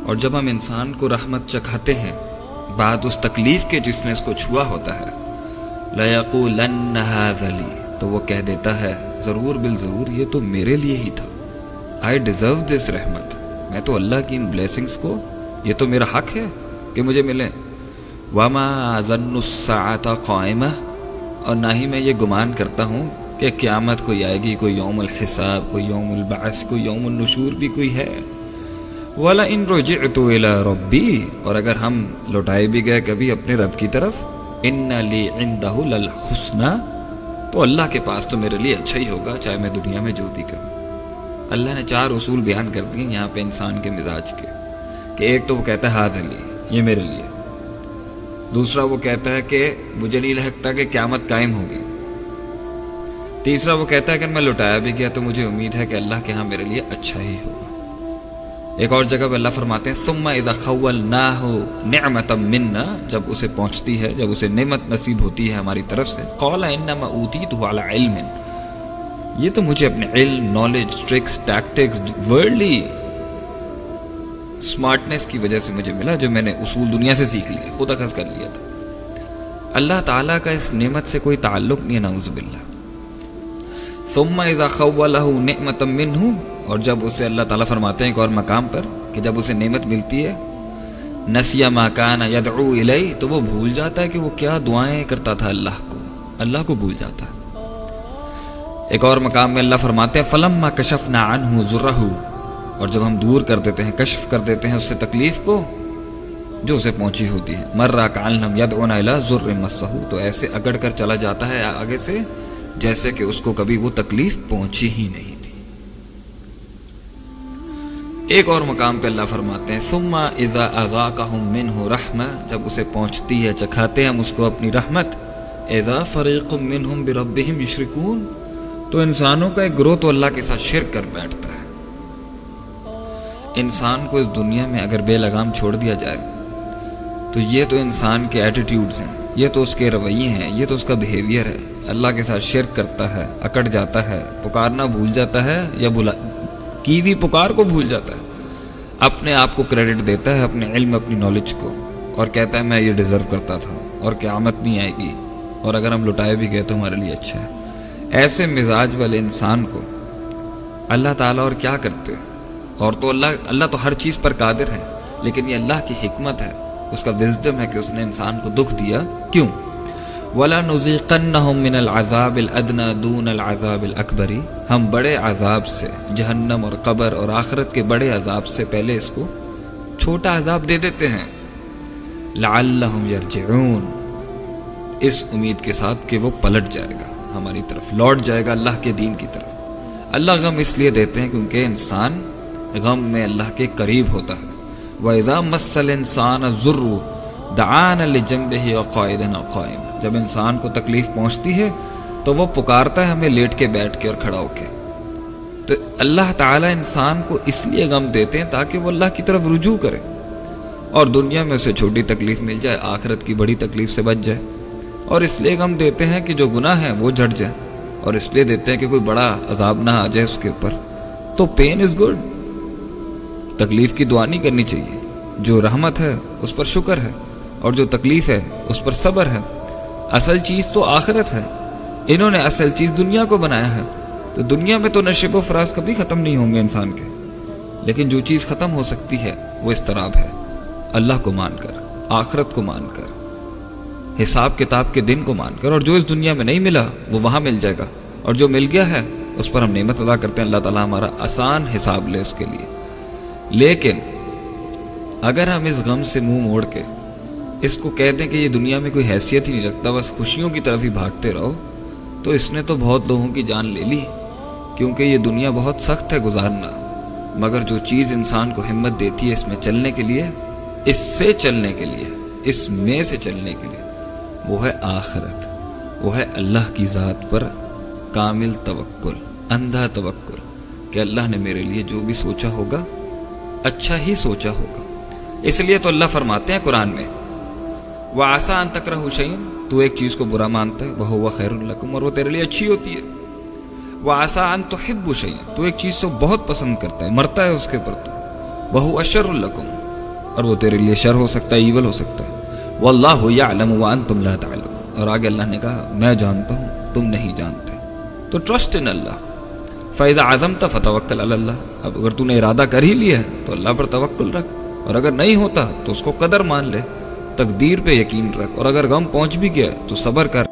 اور جب ہم انسان کو رحمت چکھاتے ہیں بعد اس تکلیف کے جس نے اس کو چھوا ہوتا ہے، لَيَقُولَنَّ هَذَا لِي، تو وہ کہہ دیتا ہے ضرور بالضرور یہ تو میرے لیے ہی تھا، I deserve this رحمت، میں تو اللہ کی ان بلیسنگز کو، یہ تو میرا حق ہے کہ مجھے ملے۔ وَمَا أَظُنُّ السَّاعَةَ قَائِمَةً، اور نہ ہی میں یہ گمان کرتا ہوں کہ قیامت کوئی آئے گی، کوئی یوم الحساب، کوئی یوم البعث، کوئی یوم النشور بھی کوئی ہے۔ وَلَئِن رُجِعْتُ إِلَىٰ رَبِّي، اور اگر ہم لوٹائے بھی گئے کبھی اپنے رب کی طرف، إِنَّ لِي عِندَهُ لَلْحُسْنَىٰ، تو اللہ کے پاس تو میرے لیے اچھا ہی ہوگا چاہے میں دنیا میں جو بھی کروں۔ اللہ نے 4 اصول بیان کر دیے یہاں پہ انسان کے مزاج کے، کہ ایک تو وہ کہتا ہے ہاذا لی، یہ میرے لیے، دوسرا وہ کہتا ہے کہ مجھے نہیں لگتا کہ قیامت قائم ہوگی، تیسرا وہ کہتا ہے کہ میں لوٹایا بھی گیا تو مجھے امید ہے کہ اللہ کے ہاں میرے لیے اچھا ہی ہوگا۔ ایک اور جگہ پہ اللہ فرماتے ہیں ثم اذا خولناہ نعمتا منا، جب اسے پہنچتی ہے، جب اسے نعمت نصیب ہوتی ہے ہماری طرف سے، قال انما اوتیتہ علی علم، یہ تو مجھے اپنے علم، نالج، ٹرکس، ٹیکٹکس، ورلڈلی سمارٹنس کی وجہ سے مجھے ملا، جو میں نے اصول دنیا سے سیکھ لیے، خود اخذ کر لیا تھا۔ اللہ تعالیٰ کا اس نعمت سے کوئی تعلق نہیں ہے، نعوذ باللہ۔ ثم اذا خولہ نعمتا منہ، اور جب اسے اللہ تعالیٰ فرماتے ہیں ایک اور مقام پر کہ جب اسے نعمت ملتی ہے، نسی ما کان یدعو الیہ، تو وہ بھول جاتا ہے کہ وہ کیا دعائیں کرتا تھا اللہ کو بھول جاتا ہے۔ ایک اور مقام میں اللہ فرماتے ہیں فلما کشفنا عنہ ضرہ، اور جب ہم دور کر دیتے ہیں، کشف کر دیتے ہیں اس سے تکلیف کو جو اسے پہنچی ہوتی ہے، مر کأن لم یدعنا الی ضر مسہ، تو ایسے اگڑ کر چلا جاتا ہے آگے سے جیسے کہ اس کو کبھی وہ تکلیف پہنچی ہی نہیں تھی۔ ایک اور مقام پہ اللہ فرماتے ہیں ثم اذا اذاقہم منہ رحمہ، جب اسے پہنچتی ہے، چکھاتے ہم اس کو اپنی رحمت، اذا فریق منہم بربہم یشرکون، تو انسانوں کا ایک گروہ تو اللہ کے ساتھ شرک کر بیٹھتا ہے۔ انسان کو اس دنیا میں اگر بے لگام چھوڑ دیا جائے تو یہ تو انسان کے ایٹیٹیوڈز ہیں، یہ تو اس کے رویے ہیں، یہ تو اس کا بیہیویئر ہے۔ اللہ کے ساتھ شرک کرتا ہے، اکڑ جاتا ہے، پکارنا بھول جاتا ہے، یا کی بھی پکار کو بھول جاتا ہے، اپنے آپ کو کریڈٹ دیتا ہے، اپنے علم، اپنی نالج کو، اور کہتا ہے میں یہ ڈیزرو کرتا تھا اور قیامت نہیں آئے گی، اور اگر ہم لٹائے بھی گئے تو ہمارے لیے اچھا ہے۔ ایسے مزاج والے انسان کو اللہ تعالیٰ اور کیا کرتے، اور تو اللہ تو ہر چیز پر قادر ہے، لیکن یہ اللہ کی حکمت ہے، اس کا وزڈم ہے کہ اس نے انسان کو دکھ دیا۔ کیوں؟ وَلَنُذِيقَنَّهُم مِّنَ الْعَذَابِ الْأَدْنَىٰ دُونَ الْعَذَابِ الْأَكْبَرِ، ہم بڑے عذاب سے، جہنم اور قبر اور آخرت کے بڑے عذاب سے پہلے اس کو چھوٹا عذاب دے دیتے ہیں، لَعَلَّهُمْ يَرْجِعُونَ، اس امید کے ساتھ کہ وہ پلٹ جائے گا ہماری طرف، لوٹ جائے گا اللہ کے دین کی طرف۔ اللہ غم اس لیے دیتے ہیں کیونکہ انسان غم میں اللہ کے قریب ہوتا ہے۔ وَإِذَا مَسَّ الْإِنسَانَ الضُّرُّ دَعَانَ لِجَنبِهِ وَقَاعِدًا أَوْ قَائِمًا، جب انسان کو تکلیف پہنچتی ہے تو وہ پکارتا ہے ہمیں لیٹ کے، بیٹھ کے اور کھڑا ہو کے۔ تو اللہ تعالیٰ انسان کو اس لیے غم دیتے ہیں تاکہ وہ اللہ کی طرف رجوع کرے، اور دنیا میں اسے چھوٹی تکلیف مل جائے، آخرت کی بڑی تکلیف سے بچ جائے۔ اور اس لیے غم دیتے ہیں کہ جو گناہ ہیں وہ جھٹ جائے، اور اس لیے دیتے ہیں کہ کوئی بڑا عذاب نہ آ جائے اس کے اوپر۔ تو پین از گڈ، تکلیف کی دعا نہیں کرنی چاہیے، جو رحمت ہے اس پر شکر ہے، اور جو تکلیف ہے اس پر صبر ہے۔ اصل چیز تو آخرت ہے، انہوں نے اصل چیز دنیا کو بنایا ہے، تو دنیا میں تو نشیب و فراز کبھی ختم نہیں ہوں گے انسان کے، لیکن جو چیز ختم ہو سکتی ہے وہ اضطراب ہے، اللہ کو مان کر، آخرت کو مان کر، حساب کتاب کے دن کو مان کر، اور جو اس دنیا میں نہیں ملا وہ وہاں مل جائے گا، اور جو مل گیا ہے اس پر ہم نعمت ادا کرتے ہیں، اللہ تعالیٰ ہمارا آسان حساب لے اس کے لیے۔ لیکن اگر ہم اس غم سے منہ موڑ کے اس کو کہہ دیں کہ یہ دنیا میں کوئی حیثیت ہی نہیں رکھتا، بس خوشیوں کی طرف ہی بھاگتے رہو، تو اس نے تو بہت لوگوں کی جان لے لی، کیونکہ یہ دنیا بہت سخت ہے گزارنا، مگر جو چیز انسان کو ہمت دیتی ہے اس میں چلنے کے لیے، اس سے چلنے کے لیے، اس میں سے چلنے کے لیے، وہ ہے آخرت، وہ ہے اللہ کی ذات پر کامل توکل، اندھا توکل، کہ اللہ نے میرے لیے جو بھی سوچا ہوگا اچھا ہی سوچا ہوگا۔ اس لیے تو اللہ فرماتے ہیں قرآن میں وَعَسَىٰ أَن تَكْرَهُوا شَيْئًا، تو ایک چیز کو برا مانتا ہے، وَهُوَ خَيْرٌ لَكُمْ، اور وہ تیرے لیے اچھی ہوتی ہے۔ وَعَسَىٰ أَن تُحِبُّوا شَيْئًا، تو ایک چیز کو بہت پسند کرتا ہے، مرتا ہے اس کے پر، تو وَهُوَ شَرٌ لَكُمْ، اور وہ تیرے لیے شر ہو سکتا ہے، ایول ہو سکتا ہے۔ واللہ یعلم وانتم لا تعلمون، اور آگے اللہ نے کہا میں جانتا ہوں تم نہیں جانتے، تو ٹرسٹ ان اللہ۔ فَإِذَا عَزَمْتَ فَتَوَكَّلْ عَلَى اللَّهِ، اب اگر تو نے ارادہ کر ہی لیا ہے تو اللہ پر توکل رکھ، اور اگر نہیں ہوتا تو اس کو قدر مان لے، تقدیر پہ یقین رکھ، اور اگر غم پہنچ بھی گیا تو صبر کر۔